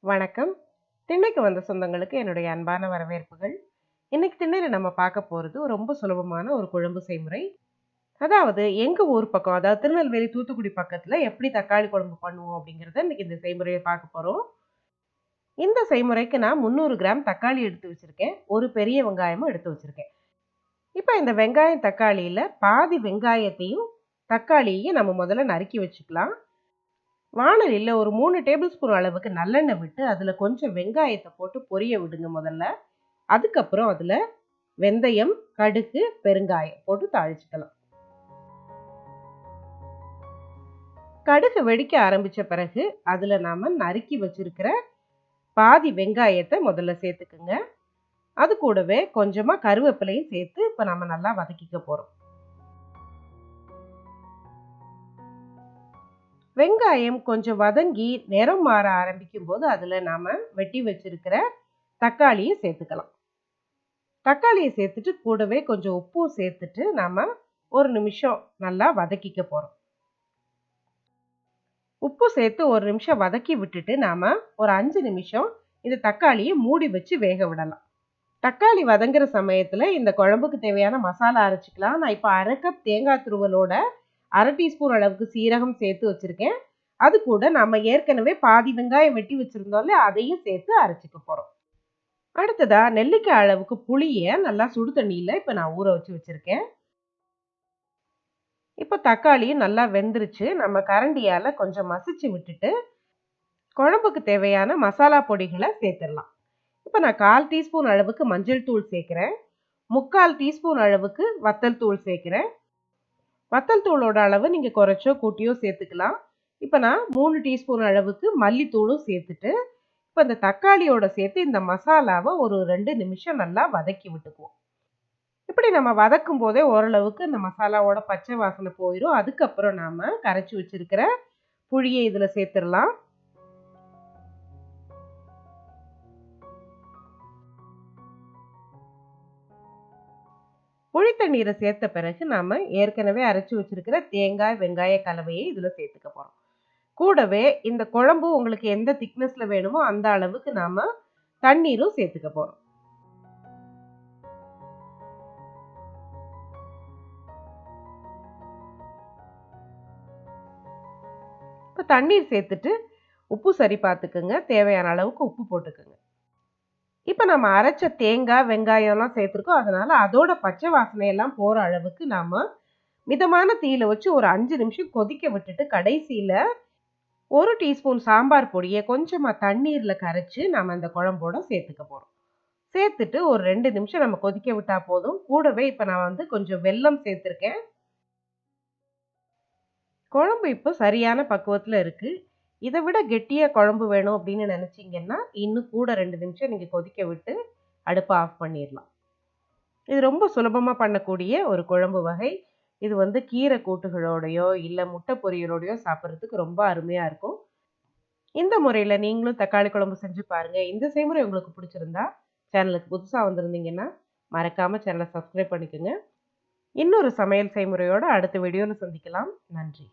வணக்கம். திண்ணைக்கு வந்த சொந்தங்களுக்கு என்னுடைய அன்பான வரவேற்புகள். இன்னைக்கு திண்ணையில நம்ம பார்க்க போறது ரொம்ப சுலபமான ஒரு குழம்பு செய்முறை. அதாவது எங்க ஊர் பக்கம், அதாவது திருநெல்வேலி, தூத்துக்குடி பக்கத்துல எப்படி தக்காளி குழம்பு பண்ணுவோம் அப்படிங்கிறத இன்னைக்கு இந்த செய்முறையை பார்க்க போறோம். இந்த செய்முறைக்கு நான் 300 கிராம் தக்காளி எடுத்து வச்சிருக்கேன். ஒரு பெரிய வெங்காயமும் எடுத்து வச்சிருக்கேன். இப்ப இந்த வெங்காயம் தக்காளியில பாதி வெங்காயத்தையும் தக்காளியையும் நம்ம முதல்ல நறுக்கி வச்சுக்கலாம். வாணலில ஒரு 3 டேபிள் ஸ்பூன் அளவுக்கு நல்லெண்ணெய் விட்டு அதுல கொஞ்சம் வெங்காயத்தை போட்டு பொரிய விடுங்க முதல்ல. அதுக்கப்புறம் அதுல வெந்தயம், கடுகு, பெருங்காயம் போட்டு தாளிச்சுக்கலாம். கடுகு வெடிக்க ஆரம்பிச்ச பிறகு அதுல நாம நறுக்கி வச்சிருக்கிற பாதி வெங்காயத்தை முதல்ல சேர்த்துக்குங்க. அது கூடவே கொஞ்சமா கருவேப்பிலையும் சேர்த்து இப்ப நம்ம நல்லா வதக்கிக்க போறோம். வெங்காயம் கொஞ்சம் வதங்கி நிறம் மாற ஆரம்பிக்கும் போது அதுல நாம வெட்டி வச்சிருக்கிற தக்காளியை சேர்த்துக்கலாம். தக்காளியை சேர்த்துட்டு கூடவே கொஞ்சம் உப்பும் சேர்த்துட்டு நாம ஒரு நிமிஷம் நல்லா வதக்கிக்க போறோம். உப்பு சேர்த்து ஒரு நிமிஷம் வதக்கி விட்டுட்டு நாம ஒரு 5 நிமிஷம் இந்த தக்காளியை மூடி வச்சு வேக விடலாம். தக்காளி வதங்குற சமயத்துல இந்த குழம்புக்கு தேவையான மசாலா அரைச்சிக்கலாம். நான் இப்ப 1/2 கப் தேங்காய் துருவலோட 1/2 டீஸ்பூன் அளவுக்கு சீரகம் சேர்த்து வச்சிருக்கேன். அது கூட நம்ம ஏற்கனவே பாதி வெங்காயம் வெட்டி வச்சிருந்தோம்ல, அதையும் சேர்த்து அரைச்சிக்க போறோம். அடுத்ததா நெல்லிக்காய் அளவுக்கு புளிய நல்லா சுடு தண்ணியில இப்ப நான் ஊற வச்சு வச்சிருக்கேன். இப்ப தக்காளியும் நல்லா வெந்துருச்சு. நம்ம கரண்டியால கொஞ்சம் மசிச்சு விட்டுட்டு குழம்புக்கு தேவையான மசாலா பொடிகளை சேர்த்துடலாம். இப்ப நான் 1/4 டீஸ்பூன் அளவுக்கு மஞ்சள் தூள் சேர்க்கிறேன். 3/4 டீஸ்பூன் அளவுக்கு வத்தல் தூள் சேர்க்கிறேன். வத்தல் தூளோட அளவு நீங்க குறைச்சோ கூட்டியோ சேர்த்துக்கலாம். இப்ப நான் 3 டீஸ்பூன் அளவுக்கு மல்லித்தூளும் சேர்த்துட்டு இப்ப இந்த தக்காளியோட சேர்த்து இந்த மசாலாவை ஒரு 2 நிமிஷம் நல்லா வதக்கி விட்டுக்குவோம். இப்படி நம்ம வதக்கும் போதே ஓரளவுக்கு இந்த மசாலாவோட பச்சை வாசனை போயிடும். அதுக்கப்புறம் நாம கரைச்சி வச்சிருக்கிற புளியை இதுல சேர்த்துடலாம். புளி தண்ணீரை சேர்த்த பிறகு நாம ஏற்கனவே அரைச்சு வச்சிருக்கிற தேங்காய் வெங்காய கலவையை இதுல சேர்த்துக்க போறோம். கூடவே இந்த குழம்பு உங்களுக்கு எந்த திக்னஸ்ல வேணுமோ அந்த அளவுக்கு நாம தண்ணீரும் சேர்த்துக்க போறோம். இப்ப தண்ணீர் சேர்த்துட்டு உப்பு சரி பார்த்துக்குங்க. தேவையான அளவுக்கு உப்பு போட்டுக்குங்க. இப்ப நம்ம அரைச்ச தேங்காய் வெங்காயம்லாம் சேர்த்துருக்கோம். அதனால அதோட பச்சை வாசனையெல்லாம் போற அளவுக்கு நாம மிதமான தீயில வச்சு ஒரு 5 நிமிஷம் கொதிக்க விட்டுட்டு கடைசியில 1 டீஸ்பூன் சாம்பார் பொடியை கொஞ்சமா தண்ணீர்ல கரைச்சு நாம இந்த குழம்போட சேர்த்துக்க போறோம். சேர்த்துட்டு ஒரு 2 நிமிஷம் நம்ம கொதிக்க விட்டா போதும். கூடவே இப்ப நான் கொஞ்சம் வெல்லம் சேர்த்துருக்கேன். குழம்பு இப்போ சரியான பக்குவத்துல இருக்கு. இதை விட கெட்டியா குழம்பு வேணும் அப்படின்னு நினைச்சீங்கன்னா இன்னும் கூட 2 நிமிஷம் நீங்க கொதிக்க விட்டு அடுப்பை ஆஃப் பண்ணிடலாம். இது ரொம்ப சுலபமா பண்ணக்கூடிய ஒரு குழம்பு வகை. இது கீரை கூட்டுகளோடையோ இல்ல முட்டை பொரியலோடையோ சாப்பிட்றதுக்கு ரொம்ப அருமையா இருக்கும். இந்த முறையில நீங்களும் தக்காளி குழம்பு செஞ்சு பாருங்க. இந்த செய்முறை உங்களுக்கு பிடிச்சிருந்தா சேனலுக்கு புதுசா வந்திருந்தீங்கன்னா மறக்காம சேனலை சப்ஸ்கிரைப் பண்ணிக்கோங்க. இன்னொரு சமையல் செய்முறையோட அடுத்த வீடியோல சந்திக்கலாம். நன்றி.